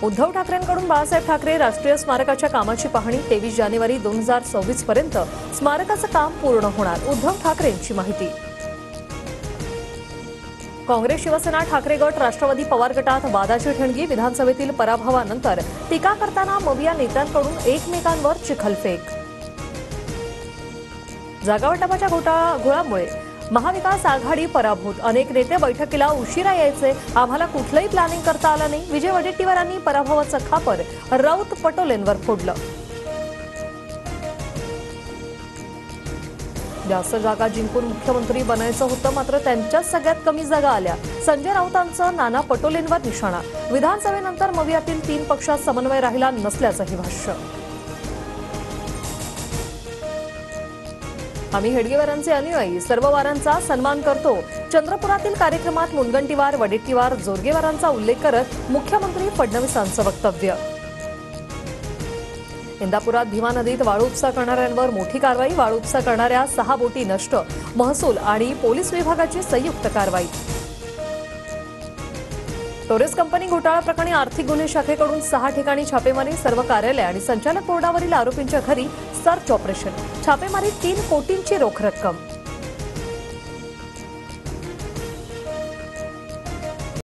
उद्धव ठाकरेंकडून बाळासाहेब ठाकरे राष्ट्रीय स्मारकाच्या कामाची पाहणी 23 जानेवारी 2024 पर्यंत स्मारकाचं काम पूर्ण होणार, उद्धव ठाकरेंची माहिती। काँग्रेस शिवसेना ठाकरे गट राष्ट्रवादी पवार गटात वादाची ठणगी, विधानसभेतील पराभवानंतर टीका करताना मविया नेत्यांकडून एकमेकांवर चिखलफेक। जागावाटपाच्या घोळामुळे महाविकास आघाडी पराभूत, अनेक नेते बैठकीला उशिरा यायचे, आम्हाला कुठलंही प्लॅनिंग करता आलं नाही, विजय वडेट्टीवारांनी पराभवाचं खापर राऊत पटोलेंवर फोडलं। जास्त जागा जिंकून मुख्यमंत्री बनायचं होतं, मात्र त्यांच्याच सगळ्यात कमी जागा आल्या, संजय राऊतांचं नाना पटोलेंवर निशाणा। विधानसभेनंतर मवियातील 3 पक्षात समन्वय राहिला नसल्याचंही भाष्य। आम्ही हेडगेवारांचे अनुयायी, सर्व वारांचा सन्मान करतो। चंद्रपुरातील कार्यक्रमात मुनगंटीवार, वडेट्टीवार, जोरगेवारांचा उल्लेख करत मुख्यमंत्री फडणवीसांचं वक्तव्य। इंदापुरात भीमा नदीत वाळू उपसा करणाऱ्यांवर मोठी कारवाई, वाळू उपसा करणाऱ्या 6 बोटी नष्ट, महसूल आणि पोलीस विभागाची संयुक्त कारवाई। टोरेस कंपनी घोटाळा प्रकरणी आर्थिक गुन्हे शाखेकडून 6 ठिकाणी छापेमारी, सर्व कार्यालय आणि संचालक बोर्डावरील आरोपींच्या घरी सर्च ऑपरेशन, छापेमारीत 3 कोटींची रोख रक्कम।